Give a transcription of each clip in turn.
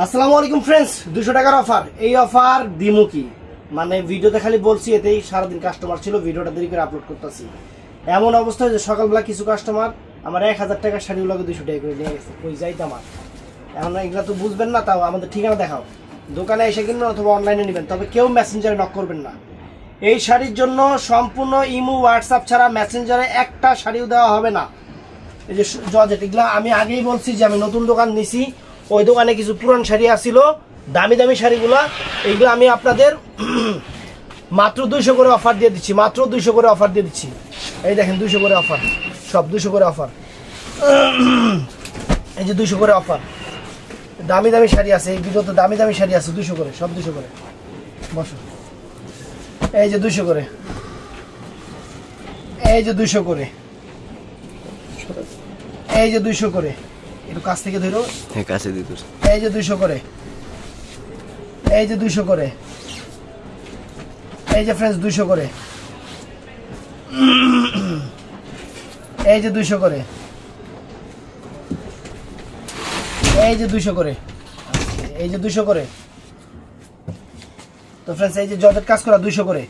আসসালামু আলাইকুম ফ্রেন্ডস, 200 টাকার অফার। এই অফার দিমু কি মানে ভিডিওতে খালি বলছি, এতেই সারাদিন কাস্টমার ছিল, ভিডিওটা দেরি করে আপলোড করতেছি। এমন অবস্থা যে সকালবেলা কিছু কাস্টমার আমার 1000 টাকার শাড়িগুলোকে 200 টাকা করে নিয়ে গেছে। ওই যাইতে আমার এখন এগুলো তো বুঝবেন না, তাও আমাদের ঠিকানা দেখাও, দোকানে এসে কিনবেন অথবা অনলাইনে নেবেন, তবে কেউ মেসেঞ্জারে নক করবেন না। এই শাড়ির জন্য সম্পূর্ণ ইমো হোয়াটসঅ্যাপ ছাড়া মেসেঞ্জারে একটা শাড়িও দেওয়া হবে না। এই যে জর্জেট, এগুলো আমি আগেই বলছি যে আমি নতুন দোকান নিছি, ওই দোকানে কিছু পুরান শাড়ি আসছিল, দামি দামি শাড়িগুলো, এইগুলো আমি আপনাদের মাত্র 200 করে অফার দিয়ে দিচ্ছি, মাত্র 200 করে অফার দিয়ে দিচ্ছি। এই দেখেন 200 করে অফার, সব 200 করে অফার। এই যে 200 করে অফার, দামি দামি শাড়ি আছে, এই ভিডিওতে দামি দামি শাড়ি আছে 200 করে, সব 200 করে। বসো, এই যে 200 করে, এই যে 200 করে, এই যে 200 করে, একটু কাছ থেকে ধরো, হ্যাঁ কাছে দিতে। এই যে 200 করে, এই যে 200 করে, এই যে ফ্রেন্ডস 200 করে, এই যে 200 করে, এই যে 200 করে, এই যে 200 করে। তো ফ্রেন্ডস এই যে জর্জেট কাজ করা 200 করে,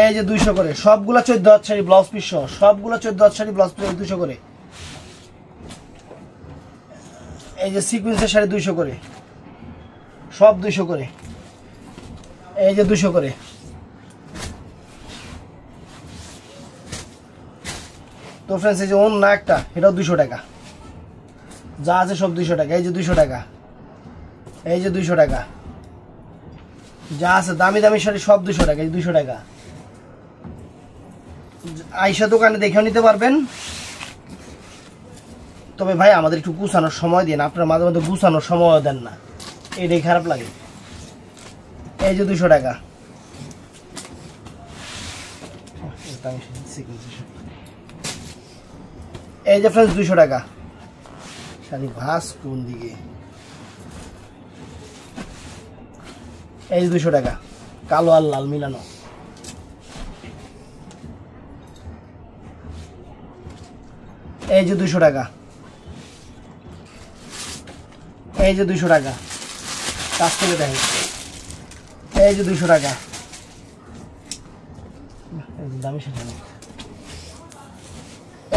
এই যে 200 করে, সবগুলা 14 হাত শাড়ি ব্লাউজ পিস সহ, সবগুলা 14 হাত শাড়ি ব্লাউজ পিস 200 করে। এই যে সিকোয়েন্সের শাড়ি 200 করে, সব 200 করে, এই যে 200 করে। তো ফ্রেন্ডস এই যে ওন্না একটা, এটাও 200 টাকা, যা আছে সব 200 টাকা। এই যে 200 টাকা, এই যে 200 টাকা, যা আছে দামি দামি শাড়ি সব 200 টাকা, এই 200 টাকা। আইসা দোকানে দেখেও নিতে পারবেন। তবে ভাই আমাদের একটু গুছানোর সময় দিন, আপনারা মাঝে মাঝে গুছানোর সময় দেন না, এটাই খারাপ লাগে। এই যে 200 টাকা, এই যে ফ্রেন্ডস 200 টাকা শাড়ি। ভাস কোন দিকে? এই যে 200 টাকা, কালো আর লাল মিলানো। এই যে 200 টাকা, এই যে 200 টাকা, কাজ করে দেখেন। এই যে 200 টাকা, দামি শাড়ি।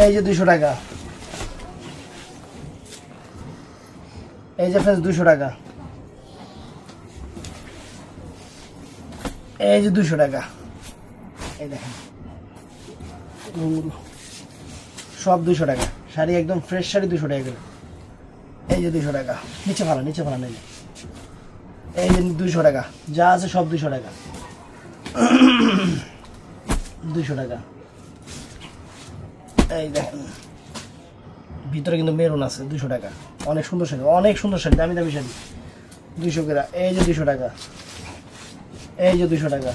এই যে 200 টাকা, এই যে ফ্রেন্ডস 200 টাকা, এই যে 200 টাকা। এই দেখেন সব 200 টাকা শাড়ি, একদম ফ্রেশ শাড়ি 200 টাকা করে। এই যে 200 টাকা, নিচে ভালো, নিচে ভালো নেই। এই যে 200 টাকা, যা আছে সব 200 টাকা, 200 টাকা। এই দেখেন ভিতরে কিন্তু মেরুন আছে, 200 টাকা, অনেক সুন্দর শাড়ি, অনেক সুন্দর শাড়ি, দামি দামি শাড়ি 200 করে। এই যে 200 টাকা, এই যে 200 টাকা,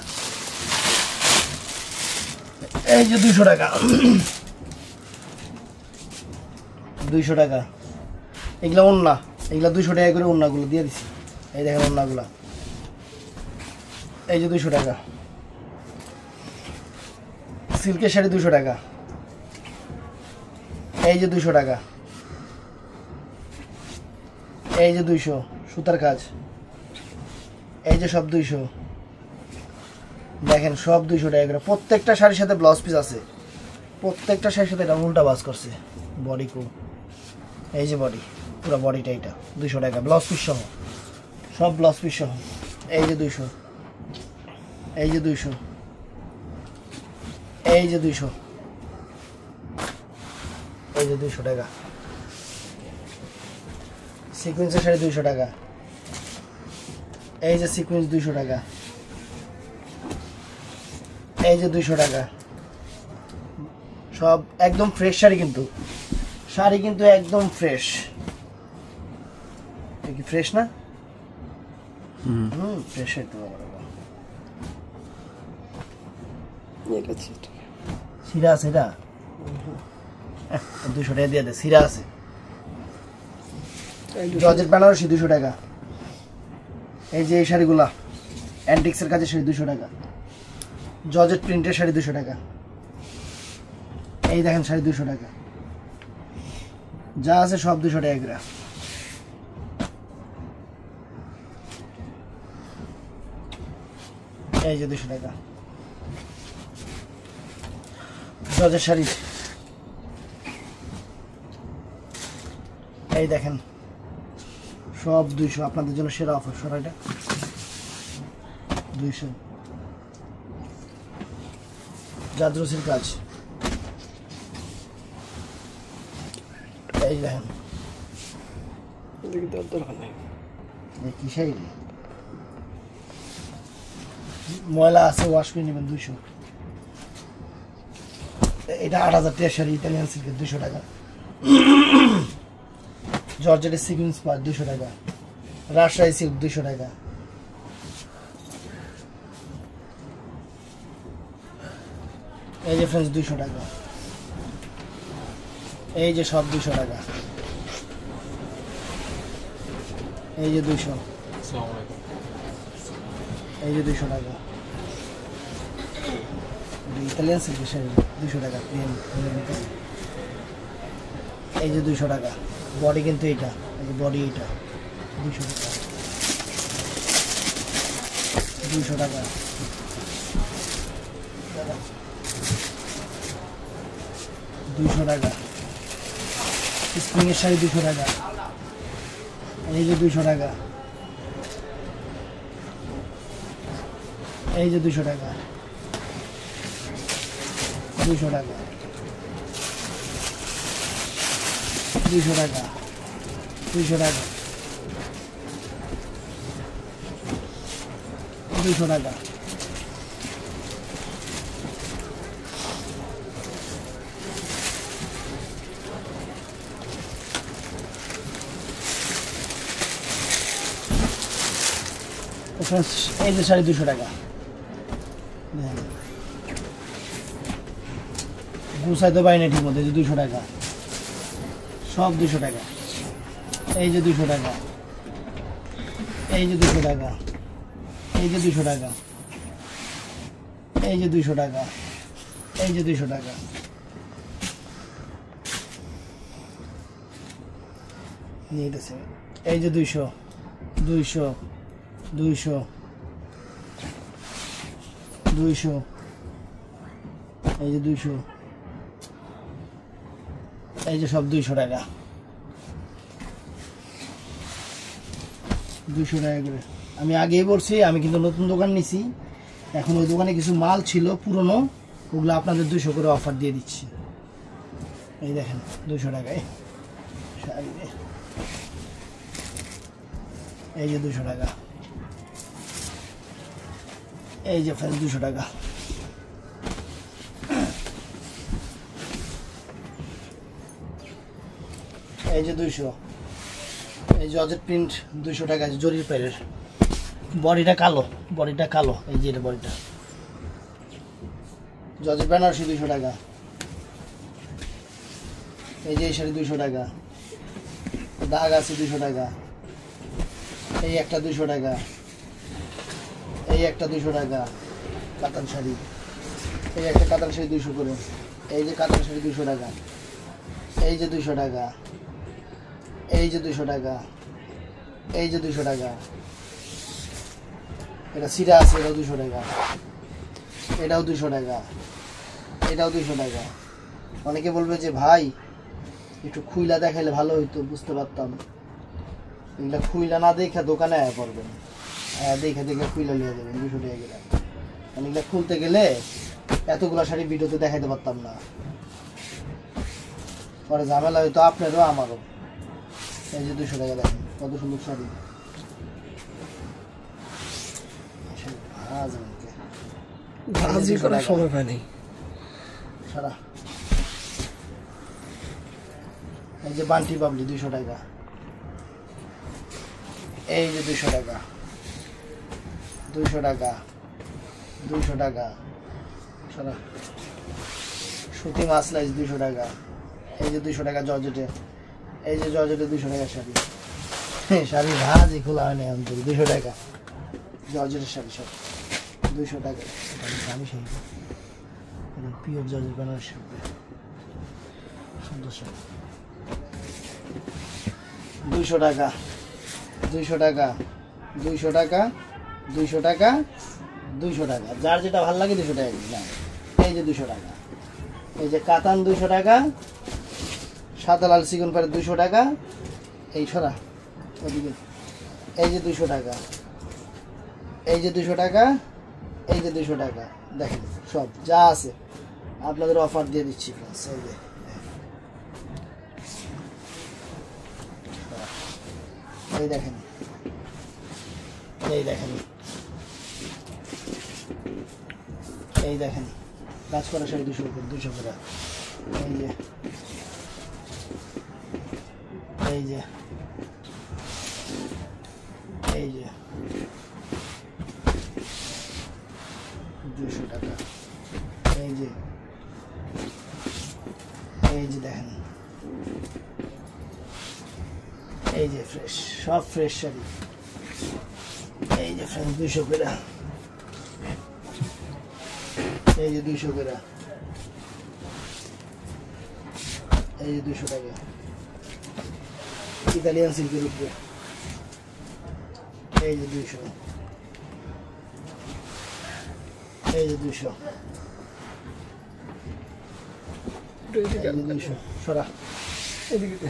এই যে 200 টাকা, 200 টাকা। এগুলো ওন্না, এগুলো 200 টাকা করে ওন্নাগুলো দিয়ে দিচ্ছি। এই দেখেন ওন্নাগুলা, এই যে 200 টাকা। সিল্কের শাড়ি 200 টাকা, এই যে 200 টাকা, এই যে 200 সুতার কাজ, এই যে সব 200। দেখেন সব 200 টাকা করে। প্রত্যেকটা শাড়ির সাথে ব্লাউজ পিস আছে, প্রত্যেকটা শাড়ির সাথে এটা উল্টা বাজ করছে। বডি কো, এই যে বডি, পুরো বডিটা এটা 200 টাকা, ব্লাউজ পিস সহ, সব ব্লাউজ পিস সহ। এই যে 200, এই যে 200, এই যে 200, এই যে 200 টাকা। সিকোয়েন্সের শাড়ি 200 টাকা, এই যে সিকোয়েন্স 200 টাকা, এই যে 200 টাকা। সব একদম ফ্রেশ শাড়ি, কিন্তু শাড়ি কিন্তু একদম ফ্রেশ। কি ফ্রেশ না? ফ্রেশ হইতে পারে। সিরা আছে, এটা 200 টাকা দিয়ে দে, সিরা আছে। জর্জেট বেনারসি 200 টাকা। এই যে এই শাড়িগুলা অ্যান্টিক্সের কাজের শাড়ি 200 টাকা। জর্জেট প্রিন্টের শাড়ি 200 টাকা। এই দেখেন শাড়ি 200 টাকা, যা আছে সব 200 টাকা করে। এই যে 200 টাকা। জর্জেট শাড়ি এই দেখেন সব 200, আপনাদের জন্য সেরা অফার। শাড়িটা 200, জাদ্রসির কাজ এই দেখেন। কি শাড়ি ময়লা আছে, ওয়াশ করে নেবেন 200। এটা 8000 টাকা শাড়ি, ইতালিয়ান সিল্কের 200 টাকা। জর্জেটের সিকুয়েন্স পার 200 টাকা। রাজশাহী সিল্ক 200 টাকা। এই যে ফ্রেন্ডস 200 টাকা। এই যে সব 200 টাকা। এই যে 200, এই যে 200 টাকা। ইতালিয়ান সিল্কের শাড়ি 200 টাকা প্লেন। এই যে 200 টাকা। বডি কিন্তু এটা, এই যে বডি এটা 200 টাকা। 200 টাকা। 200 টাকা। স্প্রিং এর শাড়ি 200 টাকা। এই যে 200 টাকা। এই যে 200 টাকা। 200 টাকা। 200 টাকা। 200 টাকা। 200 টাকা। এই যে শাড়ি 200 টাকা। গুছাইতে পারি না ঠিক মতো। এই যে 200 টাকা। সব 200 টাকা। এই যে 200 টাকা। এই যে 200 টাকা। এই যে 200 টাকা। এই যে 200 টাকা। এই যে 200 টাকা। নিয়ে গেছে। এই যে 200, 200, 200, 200, এই যে 200, এই যে সব 200 টাকা। 200 টাকা করে। আমি আগেই বলছি আমি কিন্তু নতুন দোকান নিছি, এখন ওই দোকানে কিছু মাল ছিল পুরনো, ওগুলো আপনাদের 200 করে অফার দিয়ে দিচ্ছি। এই দেখেন 200 টাকায় শাড়ি। এই যে 200 টাকা। এই যে ফ্রেন্স 200 টাকা। এই যে 200। এই জর্জেট প্রিন্ট 200 টাকা। জরির পেরের বডিটা কালো, বডিটা কালো। এই যে এটা বডিটা। জর্জেট বেনারসি 200 টাকা। এই যে এই শাড়ি 200 টাকা। দাগ আছে 200 টাকা। এই একটা 200 টাকা। এই একটা 200 টাকা কাতান শাড়ি। এই একটা কাতান শাড়ি 200 করে। এই যে কাতান শাড়ি 200 টাকা। এই যে 200 টাকা। এই যে 200 টাকা। এই যে 200 টাকা। এটা সিরা আছে, এটাও 200 টাকা। এটাও 200 টাকা। এটাও 200 টাকা। অনেকে বলবে যে ভাই একটু খুইলা দেখাইলে ভালো হইতো, বুঝতে পারতাম। এগুলা খুইলা না দেখে দোকানে আয়া পড়বেন, দেখে দেখে খুইলা লিয়ে যাবেন 200 টাকা গেলে। এগুলা খুলতে গেলে এতগুলা শাড়ি ভিডিওতে দেখাইতে পারতাম না, পরে ঝামেলা হইতো আপনারও আমারও। এই যে 200 টাকা দেখেন কত সুন্দর শাড়ি। ভাজি করার সময় পাই নাই সারা। এই যে বান্টি বাবলি 200 টাকা। এই যে 200 টাকা। 200 টাকা। 200 টাকা সারা। সুতি মাসলাইজ 200 টাকা। এই যে 200 টাকা জর্জেটে। এই যে জর্জেটে 200 টাকা শাড়ি। শাড়ি ভাজি খোলা হয় না এখন থেকে। 200 টাকা জর্জেটের শাড়ি সব 200 টাকা। দামি শাড়ি, পিওর জর্জেট বেনারসি সুন্দর শাড়ি। 200 টাকা। 200 টাকা। 200 টাকা। 200 টাকা। 200 টাকা, যার যেটা ভালো লাগে 200 টাকা না। এই যে 200 টাকা, এই যে কাতান 200 টাকা, সাদা লাল সিগুন পাড়ে 200 টাকা, এই সরা ওদিকে, এই যে 200 টাকা, এই যে 200 টাকা, এই যে 200 টাকা। দেখেন সব যা আছে আপনাদের অফার দিয়ে দিচ্ছি ফ্রেন্ডস। এই যে এই দেখেন, এই দেখেন, এই দেখেন কাজ করা শাড়ি 200 করে, 200 করে। এই যে এই যে এই যে 200 টাকা। এই যে এই যে দেখেন, এই যে ফ্রেশ, সব ফ্রেশ শাড়ি। এই যে ফ্রেন্ডস 200 করে, এই যে 200 করে, এই যে 200 টাকা ইতালিয়ান সিল্কের উপরে। এই যে 200, এই যে 200, এই যে 200 সরা, এদিকে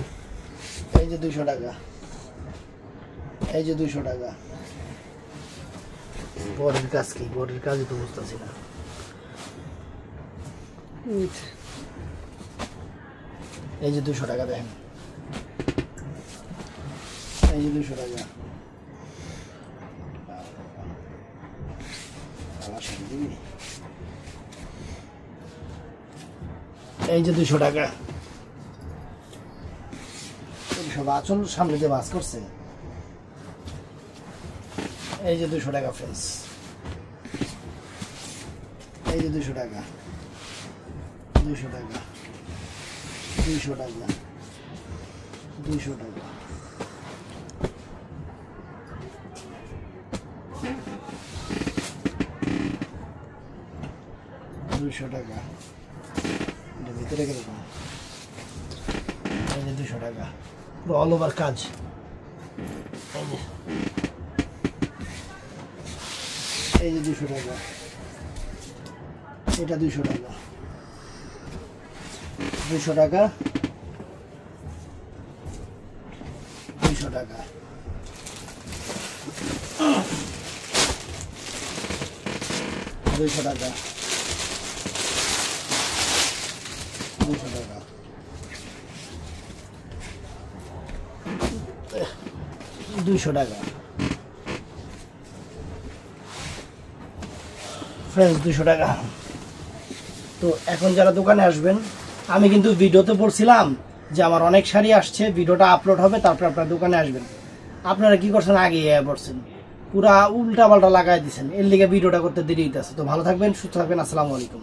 এই যে 200 টাকা, এই যে 200 টাকা। বডির কাজ কি, বডির কাজই তো বুঝতেছি না। এই যে 200 টাকা দেখেন, এই যে 200 টাকা। এই যে 200 টাকা। সব আচল সামনে যে বাস করছে। এই যে 200 টাকা ফ্রেন্ডস, এই যে 200 টাকা, 200 টাকা, 200 টাকা, 200 টাকা, 200 টাকা। এটা ভিতরে গেল, এই যে 200 টাকা, পুরো অল ওভার কাজ। এই যে এই যে 200 টাকা, এটা 200 টাকা, 200 টাকা, 200 টাকা, 200 টাকা, 200 টাকা, 200 টাকা ফ্রেন্ডস, 200 টাকা। তো এখন যারা দোকানে আসবেন, আমি কিন্তু ভিডিওতে বলছিলাম যে আমার অনেক শাড়ি আসছে, ভিডিওটা আপলোড হবে, তারপর আপনারা দোকানে আসবেন। আপনারা কি করছেন, আগে পড়ছেন, পুরা উল্টা পাল্টা লাগাই দিচ্ছেন, এর লিগে ভিডিওটা করতে দেরি হইতেছে। তো ভালো থাকবেন, সুস্থ থাকবেন, আসসালামু আলাইকুম।